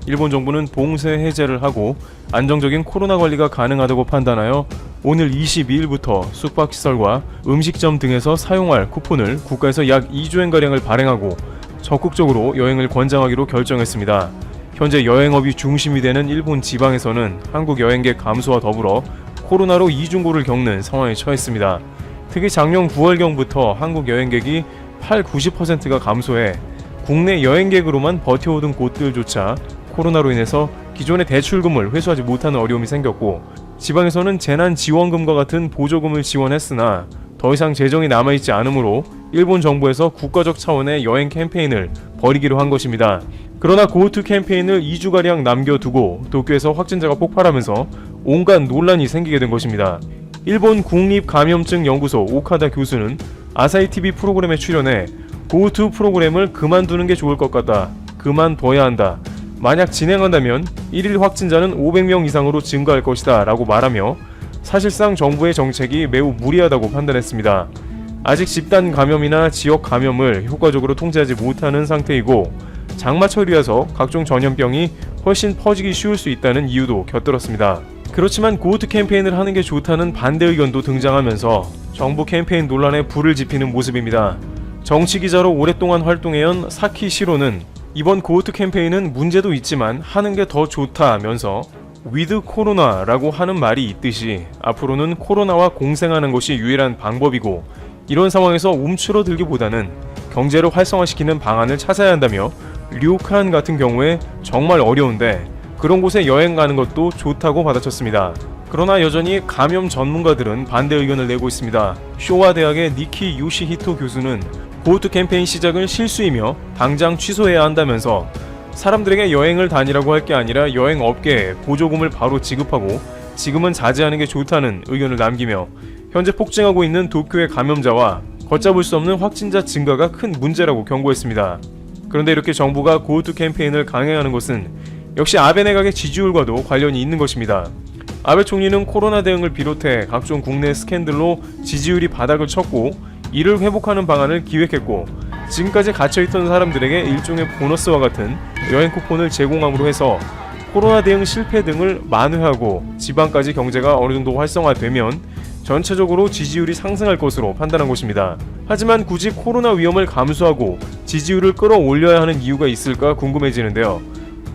일본 정부는 봉쇄 해제를 하고 안정적인 코로나 관리가 가능하다고 판단하여 오늘 22일부터 숙박시설과 음식점 등에서 사용할 쿠폰을 국가에서 약 2조엔가량을 발행하고 적극적으로 여행을 권장하기로 결정했습니다. 현재 여행업이 중심이 되는 일본 지방에서는 한국 여행객 감소와 더불어 코로나로 이중고를 겪는 상황에 처했습니다. 특히 작년 9월경부터 한국 여행객이 80~90%가 감소해 국내 여행객으로만 버텨오던 곳들조차 코로나로 인해서 기존의 대출금을 회수하지 못하는 어려움이 생겼고, 지방에서는 재난지원금과 같은 보조금을 지원했으나 더 이상 재정이 남아있지 않으므로 일본 정부에서 국가적 차원의 여행 캠페인을 벌이기로 한 것입니다. 그러나 고우투 캠페인을 2주가량 남겨두고 도쿄에서 확진자가 폭발하면서 온갖 논란이 생기게 된 것입니다. 일본 국립감염증연구소 오카다 교수는 아사히 TV 프로그램에 출연해 고우투 프로그램을 그만두는 게 좋을 것 같다. 그만둬야 한다. 만약 진행한다면 1일 확진자는 500명 이상으로 증가할 것이다 라고 말하며 사실상 정부의 정책이 매우 무리하다고 판단했습니다. 아직 집단 감염이나 지역 감염을 효과적으로 통제하지 못하는 상태이고 장마철이라서 각종 전염병이 훨씬 퍼지기 쉬울 수 있다는 이유도 곁들었습니다. 그렇지만 고우투 캠페인을 하는 게 좋다는 반대 의견도 등장하면서 정부 캠페인 논란에 불을 지피는 모습입니다. 정치기자로 오랫동안 활동해온 사키 시로는 이번 고우투 캠페인은 문제도 있지만 하는 게 더 좋다면서 위드 코로나라고 하는 말이 있듯이 앞으로는 코로나와 공생하는 것이 유일한 방법이고 이런 상황에서 움츠러들기보다는 경제를 활성화시키는 방안을 찾아야 한다며 류칸 같은 경우에 정말 어려운데 그런 곳에 여행 가는 것도 좋다고 받아쳤습니다. 그러나 여전히 감염 전문가들은 반대 의견을 내고 있습니다. 쇼와 대학의 니키 요시히토 교수는 고우투 캠페인 시작은 실수이며 당장 취소해야 한다면서 사람들에게 여행을 다니라고 할 게 아니라 여행업계에 보조금을 바로 지급하고 지금은 자제하는 게 좋다는 의견을 남기며 현재 폭증하고 있는 도쿄의 감염자와 걷잡을 수 없는 확진자 증가가 큰 문제라고 경고했습니다. 그런데 이렇게 정부가 고우투 캠페인을 강행하는 것은 역시 아베 내각의 지지율과도 관련이 있는 것입니다. 아베 총리는 코로나 대응을 비롯해 각종 국내 스캔들로 지지율이 바닥을 쳤고 이를 회복하는 방안을 기획했고 지금까지 갇혀있던 사람들에게 일종의 보너스와 같은 여행 쿠폰을 제공함으로 해서 코로나 대응 실패 등을 만회하고 지방까지 경제가 어느 정도 활성화되면 전체적으로 지지율이 상승할 것으로 판단한 것입니다. 하지만 굳이 코로나 위험을 감수하고 지지율을 끌어올려야 하는 이유가 있을까 궁금해지는데요.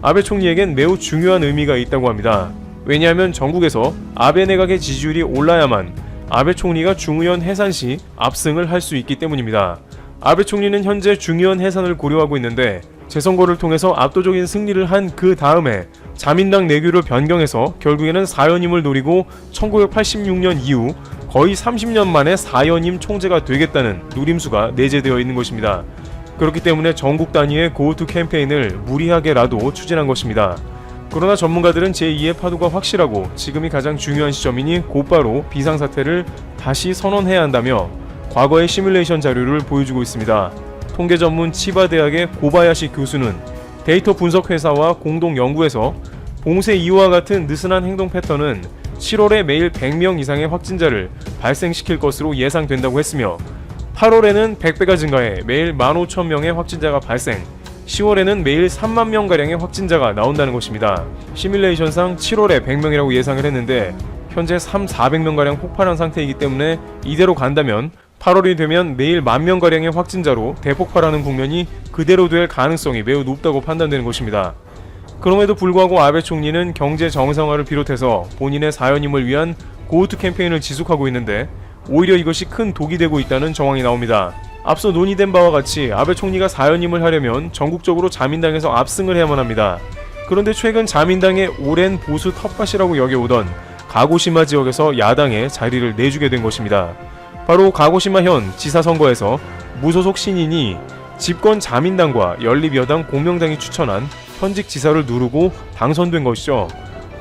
아베 총리에겐 매우 중요한 의미가 있다고 합니다. 왜냐하면 전국에서 아베 내각의 지지율이 올라야만 아베 총리가 중의원 해산 시 압승을 할 수 있기 때문입니다. 아베 총리는 현재 중의원 해산을 고려하고 있는데 재선거를 통해서 압도적인 승리를 한 그 다음에 자민당 내규를 변경해서 결국에는 4연임을 노리고 1986년 이후 거의 30년 만에 4연임 총재가 되겠다는 누림수가 내재되어 있는 것입니다. 그렇기 때문에 전국 단위의 고우투 캠페인을 무리하게라도 추진한 것입니다. 그러나 전문가들은 제2의 파도가 확실하고 지금이 가장 중요한 시점이니 곧바로 비상사태를 다시 선언해야 한다며 과거의 시뮬레이션 자료를 보여주고 있습니다. 통계 전문 치바대학의 고바야시 교수는 데이터 분석 회사와 공동 연구에서 봉쇄 이후와 같은 느슨한 행동 패턴은 7월에 매일 100명 이상의 확진자를 발생시킬 것으로 예상된다고 했으며 8월에는 100배가 증가해 매일 15,000명의 확진자가 발생, 10월에는 매일 3만 명가량의 확진자가 나온다는 것입니다. 시뮬레이션상 7월에 100명이라고 예상을 했는데 현재 300~400명가량 폭발한 상태이기 때문에 이대로 간다면 8월이 되면 매일 10,000명가량의 확진자로 대폭발하는 국면이 그대로 될 가능성이 매우 높다고 판단되는 것입니다. 그럼에도 불구하고 아베 총리는 경제 정상화를 비롯해서 본인의 4연임을 위한 고우투 캠페인을 지속하고 있는데 오히려 이것이 큰 독이 되고 있다는 정황이 나옵니다. 앞서 논의된 바와 같이 아베 총리가 4연임을 하려면 전국적으로 자민당에서 압승을 해야만 합니다. 그런데 최근 자민당의 오랜 보수 텃밭이라고 여겨오던 가고시마 지역에서 야당에 자리를 내주게 된 것입니다. 바로 가고시마현 지사 선거에서 무소속 신인이 집권 자민당과 연립여당 공명당이 추천한 현직 지사를 누르고 당선된 것이죠.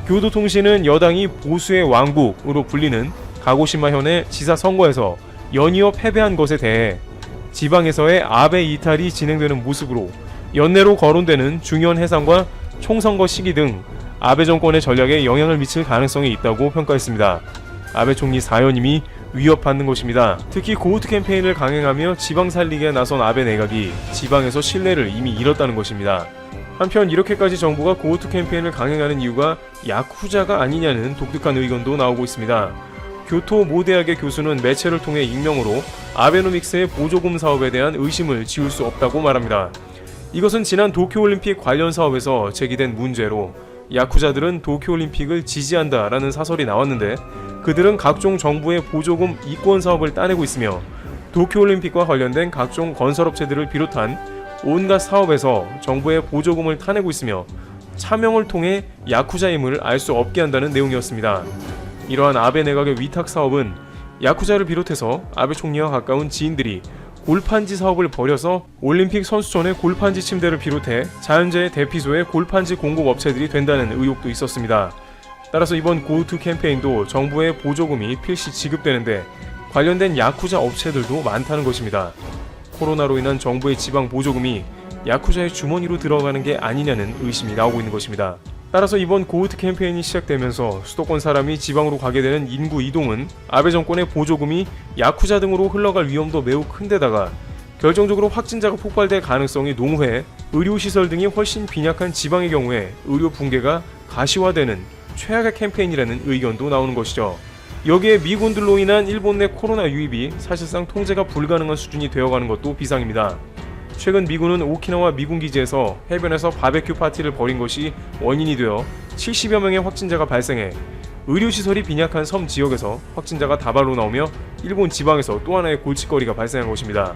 교도통신은 여당이 보수의 왕국으로 불리는 가고시마현의 지사 선거에서 연이어 패배한 것에 대해 지방에서의 아베 이탈이 진행되는 모습으로 연내로 거론되는 중요한 해상과 총선거 시기 등 아베 정권의 전략에 영향을 미칠 가능성이 있다고 평가했습니다. 아베 총리 4연임이 위협받는 것입니다. 특히 고우투 캠페인을 강행하며 지방 살리기에 나선 아베 내각이 지방에서 신뢰를 이미 잃었다는 것입니다. 한편 이렇게까지 정부가 고투 캠페인을 강행하는 이유가 야쿠자가 아니냐는 독특한 의견도 나오고 있습니다. 교토 모 대학의 교수는 매체를 통해 익명으로 아베노믹스의 보조금 사업에 대한 의심을 지울 수 없다고 말합니다. 이것은 지난 도쿄올림픽 관련 사업에서 제기된 문제로 야쿠자들은 도쿄올림픽을 지지한다라는 사설이 나왔는데 그들은 각종 정부의 보조금 이권 사업을 따내고 있으며 도쿄올림픽과 관련된 각종 건설업체들을 비롯한 온갖 사업에서 정부의 보조금을 타내고 있으며 차명을 통해 야쿠자임을 알 수 없게 한다는 내용이었습니다. 이러한 아베 내각의 위탁 사업은 야쿠자를 비롯해서 아베 총리와 가까운 지인들이 골판지 사업을 벌여서 올림픽 선수촌의 골판지 침대를 비롯해 자연재해 대피소의 골판지 공급 업체들이 된다는 의혹도 있었습니다. 따라서 이번 고투 캠페인도 정부의 보조금이 필시 지급되는데 관련된 야쿠자 업체들도 많다는 것입니다. 코로나로 인한 정부의 지방 보조금이 야쿠자의 주머니로 들어가는 게 아니냐는 의심이 나오고 있는 것입니다. 따라서 이번 고우트 캠페인이 시작되면서 수도권 사람이 지방으로 가게 되는 인구 이동은 아베 정권의 보조금이 야쿠자 등으로 흘러갈 위험도 매우 큰데다가 결정적으로 확진자가 폭발될 가능성이 농후해 의료시설 등이 훨씬 빈약한 지방의 경우에 의료 붕괴가 가시화되는 최악의 캠페인이라는 의견도 나오는 것이죠. 여기에 미군들로 인한 일본 내 코로나 유입이 사실상 통제가 불가능한 수준이 되어가는 것도 비상입니다. 최근 미군은 오키나와 미군기지에서 해변에서 바베큐 파티를 벌인 것이 원인이 되어 70여 명의 확진자가 발생해 의료시설이 빈약한 섬 지역에서 확진자가 다발로 나오며 일본 지방에서 또 하나의 골칫거리가 발생한 것입니다.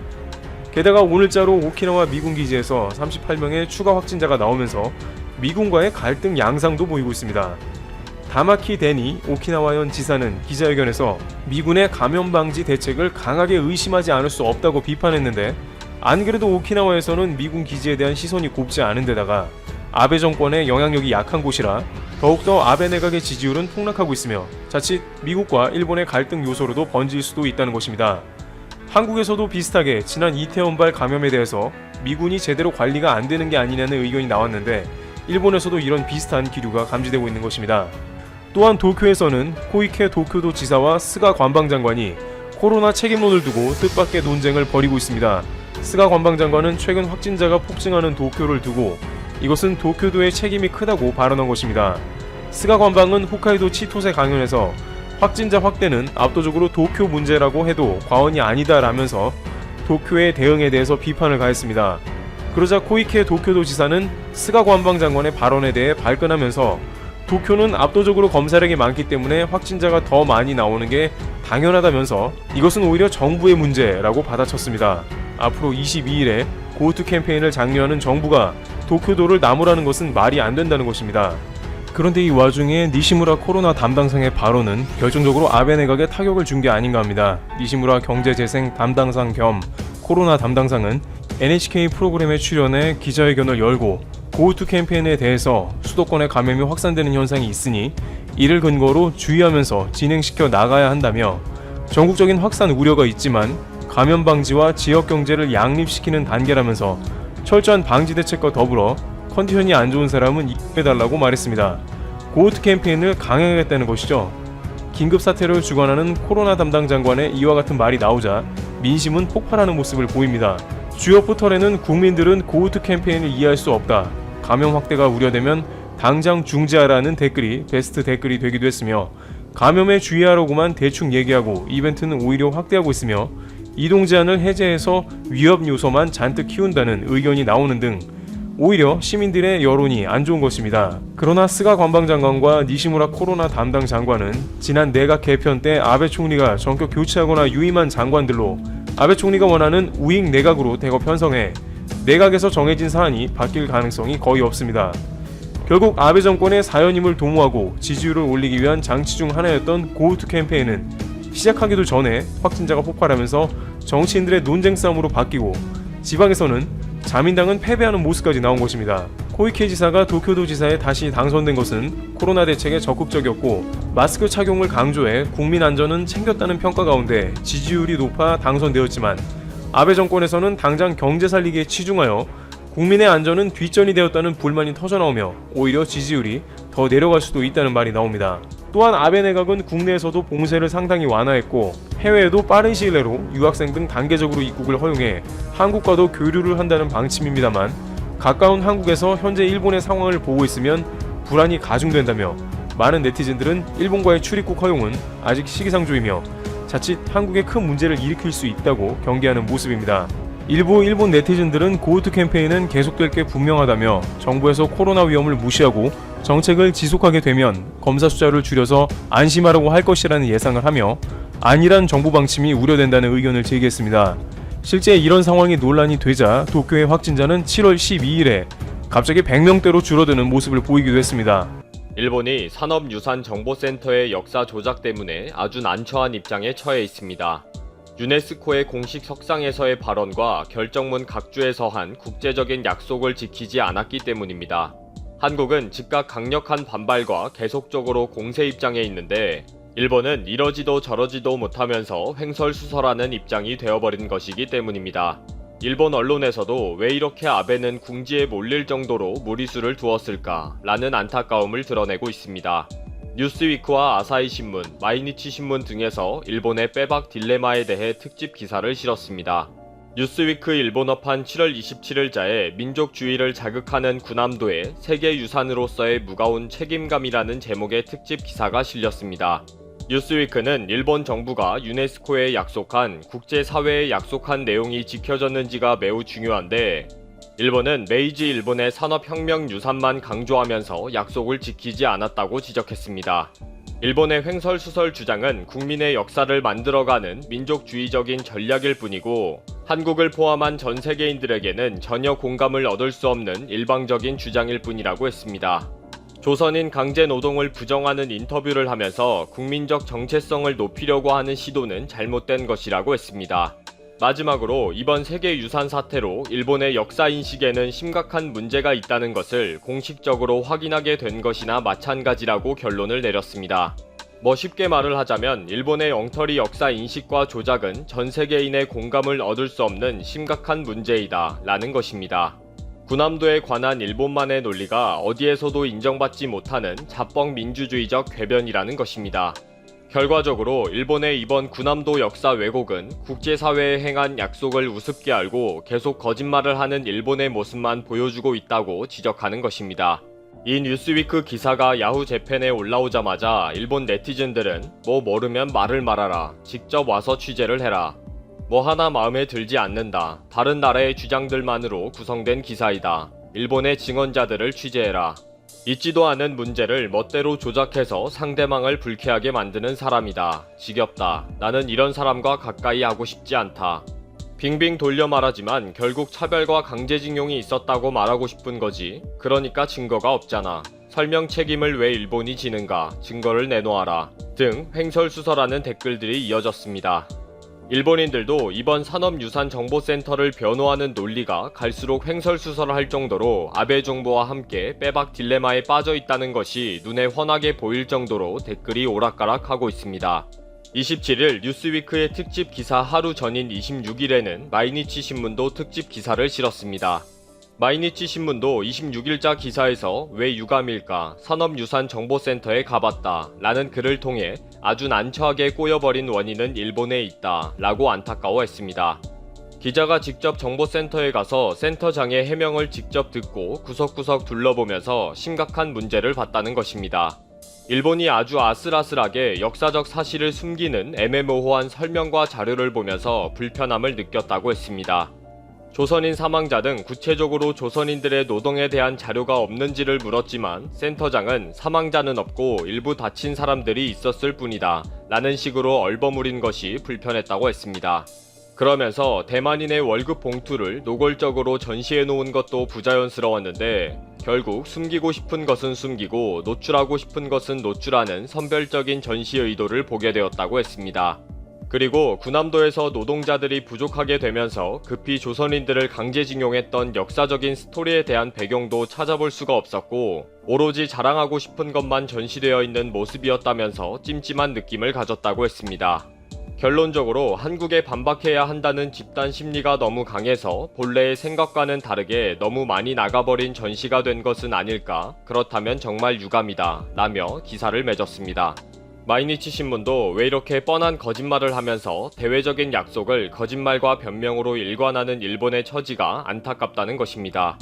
게다가 오늘자로 오키나와 미군기지에서 38명의 추가 확진자가 나오면서 미군과의 갈등 양상도 보이고 있습니다. 다마키 데니 오키나와현 지사는 기자회견에서 미군의 감염 방지 대책을 강하게 의심하지 않을 수 없다고 비판했는데 안 그래도 오키나와에서는 미군 기지에 대한 시선이 곱지 않은 데다가 아베 정권의 영향력이 약한 곳이라 더욱더 아베 내각의 지지율은 폭락하고 있으며 자칫 미국과 일본의 갈등 요소로도 번질 수도 있다는 것입니다. 한국에서도 비슷하게 지난 이태원발 감염에 대해서 미군이 제대로 관리가 안 되는 게 아니냐는 의견이 나왔는데 일본에서도 이런 비슷한 기류가 감지되고 있는 것입니다. 또한 도쿄에서는 코이케 도쿄도 지사와 스가 관방장관이 코로나 책임론을 두고 뜻밖의 논쟁을 벌이고 있습니다. 스가 관방장관은 최근 확진자가 폭증하는 도쿄를 두고 이것은 도쿄도의 책임이 크다고 발언한 것입니다. 스가 관방은 홋카이도 치토세 강연에서 확진자 확대는 압도적으로 도쿄 문제라고 해도 과언이 아니다라면서 도쿄의 대응에 대해서 비판을 가했습니다. 그러자 코이케 도쿄도 지사는 스가 관방장관의 발언에 대해 발끈하면서 도쿄는 압도적으로 검사량이 많기 때문에 확진자가 더 많이 나오는 게 당연하다면서 이것은 오히려 정부의 문제라고 받아쳤습니다. 앞으로 22일에 고투 캠페인을 장려하는 정부가 도쿄도를 나무라는 것은 말이 안 된다는 것입니다. 그런데 이 와중에 니시무라 코로나 담당상의 발언은 결정적으로 아베 내각에 타격을 준 게 아닌가 합니다. 니시무라 경제재생 담당상 겸 코로나 담당상은 NHK 프로그램에 출연해 기자회견을 열고 고투 캠페인에 대해서 수도권에 감염이 확산되는 현상이 있으니 이를 근거로 주의하면서 진행시켜 나가야 한다며 전국적인 확산 우려가 있지만 감염 방지와 지역 경제를 양립시키는 단계라면서 철저한 방지 대책과 더불어 컨디션이 안 좋은 사람은 입국해달라고 말했습니다. 고투 캠페인을 강행하겠다는 것이죠. 긴급사태를 주관하는 코로나 담당 장관의 이와 같은 말이 나오자 민심은 폭발하는 모습을 보입니다. 주요 포털에는 국민들은 고투 캠페인을 이해할 수 없다. 감염 확대가 우려되면 당장 중지하라는 댓글이 베스트 댓글이 되기도 했으며 감염에 주의하라고만 대충 얘기하고 이벤트는 오히려 확대하고 있으며 이동 제한을 해제해서 위협 요소만 잔뜩 키운다는 의견이 나오는 등 오히려 시민들의 여론이 안 좋은 것입니다. 그러나 스가 관방장관과 니시무라 코로나 담당 장관은 지난 내각 개편 때 아베 총리가 전격 교체하거나 유임한 장관들로 아베 총리가 원하는 우익 내각으로 대거 편성해 내각에서 정해진 사안이 바뀔 가능성이 거의 없습니다. 결국 아베 정권의 사연임을 도모하고 지지율을 올리기 위한 장치 중 하나였던 고우투 캠페인은 시작하기도 전에 확진자가 폭발하면서 정치인들의 논쟁 싸움으로 바뀌고 지방에서는 자민당은 패배하는 모습까지 나온 것입니다. 코이케 지사가 도쿄도 지사에 다시 당선된 것은 코로나 대책에 적극적이었고 마스크 착용을 강조해 국민 안전은 챙겼다는 평가 가운데 지지율이 높아 당선되었지만 아베 정권에서는 당장 경제 살리기에 치중하여 국민의 안전은 뒷전이 되었다는 불만이 터져나오며 오히려 지지율이 더 내려갈 수도 있다는 말이 나옵니다. 또한 아베 내각은 국내에서도 봉쇄를 상당히 완화했고 해외에도 빠른 시일 내로 유학생 등 단계적으로 입국을 허용해 한국과도 교류를 한다는 방침입니다만 가까운 한국에서 현재 일본의 상황을 보고 있으면 불안이 가중된다며 많은 네티즌들은 일본과의 출입국 허용은 아직 시기상조이며 자칫 한국에 큰 문제를 일으킬 수 있다고 경계하는 모습입니다. 일부 일본 네티즌들은 고우트 캠페인은 계속될 게 분명하다며 정부에서 코로나 위험을 무시하고 정책을 지속하게 되면 검사 숫자를 줄여서 안심하라고 할 것이라는 예상을 하며 안일한 정부 방침이 우려된다는 의견을 제기했습니다. 실제 이런 상황이 논란이 되자 도쿄의 확진자는 7월 12일에 갑자기 100명대로 줄어드는 모습을 보이기도 했습니다. 일본이 산업유산정보센터의 역사 조작 때문에 아주 난처한 입장에 처해 있습니다. 유네스코의 공식 석상에서의 발언과 결정문 각주에서 한 국제적인 약속을 지키지 않았기 때문입니다. 한국은 즉각 강력한 반발과 계속적으로 공세 입장에 있는데 일본은 이러지도 저러지도 못하면서 횡설수설하는 입장이 되어버린 것이기 때문입니다. 일본 언론에서도 왜 이렇게 아베는 궁지에 몰릴 정도로 무리수를 두었을까 라는 안타까움을 드러내고 있습니다. 뉴스위크와 아사히신문, 마이니치신문 등에서 일본의 빼박 딜레마에 대해 특집 기사를 실었습니다. 뉴스위크 일본어판 7월 27일자에 민족주의를 자극하는 군함도의 세계유산으로서의 무거운 책임감이라는 제목의 특집 기사가 실렸습니다. 뉴스위크는 일본 정부가 유네스코에 약속한 국제사회에 약속한 내용이 지켜졌는지가 매우 중요한데 일본은 메이지 일본의 산업혁명 유산만 강조하면서 약속을 지키지 않았다고 지적했습니다. 일본의 횡설수설 주장은 국민의 역사를 만들어가는 민족주의적인 전략일 뿐이고 한국을 포함한 전 세계인들에게는 전혀 공감을 얻을 수 없는 일방적인 주장일 뿐이라고 했습니다. 조선인 강제노동을 부정하는 인터뷰를 하면서 국민적 정체성을 높이려고 하는 시도는 잘못된 것이라고 했습니다. 마지막으로 이번 세계유산 사태로 일본의 역사인식에는 심각한 문제가 있다는 것을 공식적으로 확인하게 된 것이나 마찬가지라고 결론을 내렸습니다. 쉽게 말을 하자면 일본의 엉터리 역사인식과 조작은 전 세계인의 공감을 얻을 수 없는 심각한 문제이다 라는 것입니다. 군함도에 관한 일본만의 논리가 어디에서도 인정받지 못하는 자뻑 민주주의적 궤변이라는 것입니다. 결과적으로 일본의 이번 군함도 역사 왜곡은 국제사회에 행한 약속을 우습게 알고 계속 거짓말을 하는 일본의 모습만 보여주고 있다고 지적하는 것입니다. 이 뉴스위크 기사가 야후 재팬에 올라오자마자 일본 네티즌들은 모르면 말을 말아라. 직접 와서 취재를 해라. 하나 마음에 들지 않는다. 다른 나라의 주장들만으로 구성된 기사이다. 일본의 증언자들을 취재해라. 있지도 않은 문제를 멋대로 조작해서 상대방을 불쾌하게 만드는 사람이다. 지겹다. 나는 이런 사람과 가까이 하고 싶지 않다. 빙빙 돌려 말하지만 결국 차별과 강제징용이 있었다고 말하고 싶은 거지. 그러니까 증거가 없잖아. 설명 책임을 왜 일본이 지는가. 증거를 내놓아라. 등 횡설수설하는 댓글들이 이어졌습니다. 일본인들도 이번 산업유산정보센터를 변호하는 논리가 갈수록 횡설수설할 정도로 아베 정부와 함께 빼박 딜레마에 빠져 있다는 것이 눈에 훤하게 보일 정도로 댓글이 오락가락하고 있습니다. 27일 뉴스위크의 특집 기사 하루 전인 26일에는 마이니치 신문도 특집 기사를 실었습니다. 마이니치 신문도 26일자 기사에서 왜 유감일까 산업유산정보센터에 가봤다 라는 글을 통해 아주 난처하게 꼬여버린 원인은 일본에 있다 라고 안타까워했습니다. 기자가 직접 정보센터에 가서 센터장의 해명을 직접 듣고 구석구석 둘러보면서 심각한 문제를 봤다는 것입니다. 일본이 아주 아슬아슬하게 역사적 사실을 숨기는 애매모호한 설명과 자료를 보면서 불편함을 느꼈다고 했습니다. 조선인 사망자 등 구체적으로 조선인들의 노동에 대한 자료가 없는지를 물었지만 센터장은 사망자는 없고 일부 다친 사람들이 있었을 뿐이다 라는 식으로 얼버무린 것이 불편했다고 했습니다. 그러면서 대만인의 월급 봉투를 노골적으로 전시해 놓은 것도 부자연스러웠는데 결국 숨기고 싶은 것은 숨기고 노출하고 싶은 것은 노출하는 선별적인 전시 의도를 보게 되었다고 했습니다. 그리고 군함도에서 노동자들이 부족하게 되면서 급히 조선인들을 강제징용했던 역사적인 스토리에 대한 배경도 찾아볼 수가 없었고 오로지 자랑하고 싶은 것만 전시되어 있는 모습이었다면서 찜찜한 느낌을 가졌다고 했습니다. 결론적으로 한국에 반박해야 한다는 집단 심리가 너무 강해서 본래의 생각과는 다르게 너무 많이 나가버린 전시가 된 것은 아닐까. 그렇다면 정말 유감이다 라며 기사를 맺었습니다. 마이니치 신문도 왜 이렇게 뻔한 거짓말을 하면서 대외적인 약속을 거짓말과 변명으로 일관하는 일본의 처지가 안타깝다는 것입니다.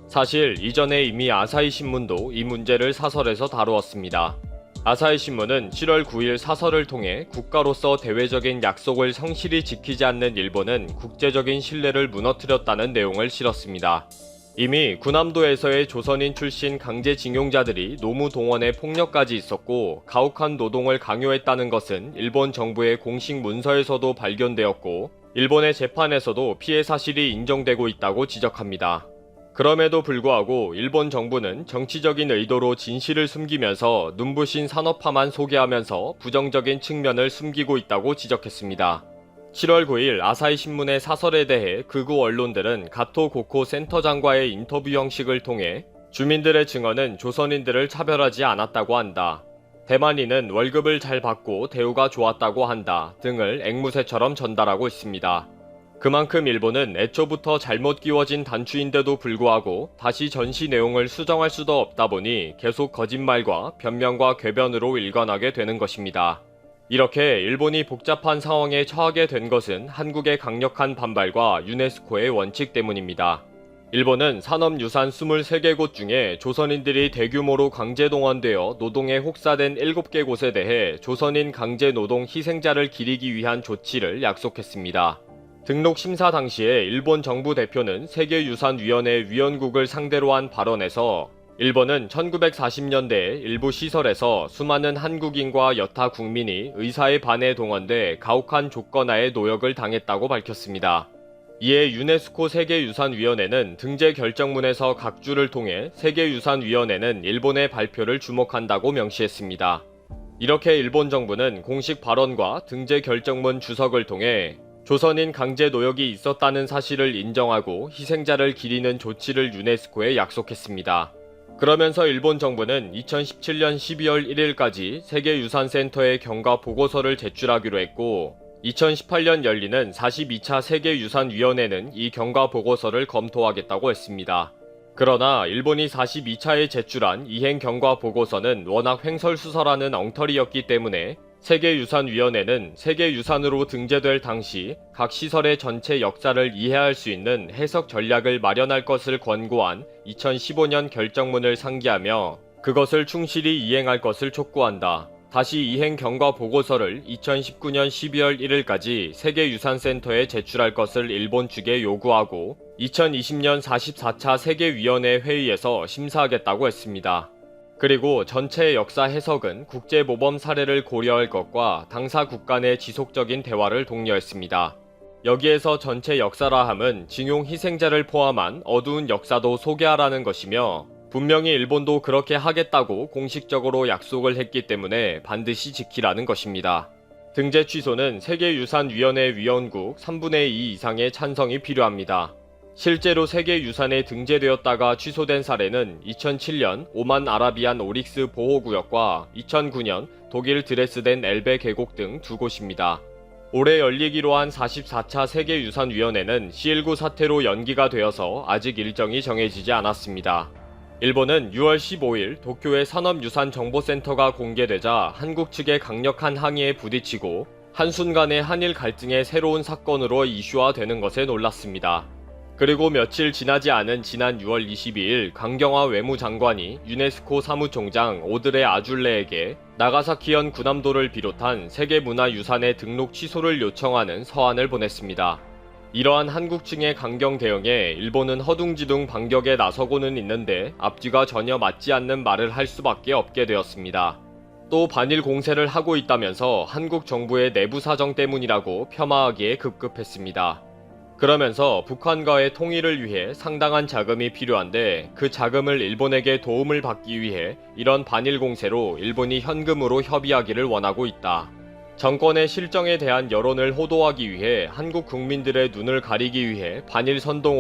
사실 이전에 이미 아사히 신문도 이 문제를 사설에서 다루었습니다. 아사히 신문은 7월 9일 사설을 통해 국가로서 대외적인 약속을 성실히 지키지 않는 일본은 국제적인 신뢰를 무너뜨렸다는 내용을 실었습니다. 이미 군함도에서의 조선인 출신 강제징용자들이 노무 동원에 폭력까지 있었고 가혹한 노동을 강요했다는 것은 일본 정부의 공식 문서에서도 발견되었고 일본의 재판에서도 피해 사실이 인정되고 있다고 지적합니다. 그럼에도 불구하고 일본 정부는 정치적인 의도로 진실을 숨기면서 눈부신 산업화만 소개하면서 부정적인 측면을 숨기고 있다고 지적했습니다. 7월 9일 아사히 신문의 사설에 대해 극우 언론들은 가토 고코 센터장과의 인터뷰 형식을 통해 주민들의 증언은 조선인들을 차별하지 않았다고 한다. 대만인은 월급을 잘 받고 대우가 좋았다고 한다 등을 앵무새처럼 전달하고 있습니다. 그만큼 일본은 애초부터 잘못 끼워진 단추인데도 불구하고 다시 전시 내용을 수정할 수도 없다 보니 계속 거짓말과 변명과 궤변으로 일관하게 되는 것입니다. 이렇게 일본이 복잡한 상황에 처하게 된 것은 한국의 강력한 반발과 유네스코의 원칙 때문입니다. 일본은 산업유산 23개곳 중에 조선인들이 대규모로 강제동원되어 노동에 혹사된 7개 곳에 대해 조선인 강제노동 희생자를 기리기 위한 조치를 약속했습니다. 등록 심사 당시에 일본 정부 대표는 세계유산위원회 위원국을 상대로 한 발언에서 일본은 1940년대에 일부 시설에서 수많은 한국인과 여타 국민이 의사에 반해 동원돼 가혹한 조건하에 노역을 당했다고 밝혔습니다. 이에 유네스코 세계유산위원회는 등재 결정문에서 각주를 통해 세계유산위원회는 일본의 발표를 주목한다고 명시했습니다. 이렇게 일본 정부는 공식 발언과 등재 결정문 주석을 통해 조선인 강제 노역이 있었다는 사실을 인정하고 희생자를 기리는 조치를 유네스코에 약속했습니다. 그러면서 일본 정부는 2017년 12월 1일까지 세계유산센터에 경과 보고서를 제출하기로 했고 2018년 열리는 42차 세계유산위원회는 이 경과 보고서를 검토하겠다고 했습니다. 그러나 일본이 42차에 제출한 이행 경과 보고서는 워낙 횡설수설하는 엉터리였기 때문에 세계유산위원회는 세계유산으로 등재될 당시 각 시설의 전체 역사를 이해할 수 있는 해석 전략을 마련할 것을 권고한 2015년 결정문을 상기하며 그것을 충실히 이행할 것을 촉구한다. 다시 이행 경과 보고서를 2019년 12월 1일까지 세계유산센터에 제출할 것을 일본 측에 요구하고 2020년 44차 세계위원회 회의에서 심사하겠다고 했습니다. 그리고 전체 역사 해석은 국제모범 사례를 고려할 것과 당사국 간의 지속적인 대화를 독려했습니다. 여기에서 전체 역사라 함은 징용 희생자를 포함한 어두운 역사도 소개하라는 것이며 분명히 일본도 그렇게 하겠다고 공식적으로 약속을 했기 때문에 반드시 지키라는 것입니다. 등재 취소는 세계유산위원회 위원국 3분의 2 이상의 찬성이 필요합니다. 실제로 세계유산에 등재되었다가 취소된 사례는 2007년 오만 아라비안 오릭스 보호구역과 2009년 독일 드레스덴 엘베 계곡 등 두 곳입니다. 올해 열리기로 한 44차 세계유산위원회는 C19 사태로 연기가 되어서 아직 일정이 정해지지 않았습니다. 일본은 6월 15일 도쿄의 산업유산정보센터가 공개되자 한국 측의 강력한 항의에 부딪히고 한순간에 한일 갈등의 새로운 사건으로 이슈화되는 것에 놀랐습니다. 그리고 며칠 지나지 않은 지난 6월 22일 강경화 외무장관이 유네스코 사무총장 오드레 아줄레에게 나가사키현 군함도를 비롯한 세계문화유산의 등록 취소를 요청하는 서한을 보냈습니다. 이러한 한국 측의 강경 대응에 일본은 허둥지둥 반격에 나서고는 있는데 앞뒤가 전혀 맞지 않는 말을 할 수밖에 없게 되었습니다. 또 반일 공세를 하고 있다면서 한국 정부의 내부 사정 때문이라고 폄하하기에 급급했습니다. 그러면서 북한과의 통일을 위해 상당한 자금이 필요한데 그 자금을 일본에게 도움을 받기 위해 이런 반일 공세로 일본이 현금으로 협의하기를 원하고 있다. 정권의 실정에 대한 여론을 호도하기 위해 한국 국민들의 눈을 가리기 위해 반일 선동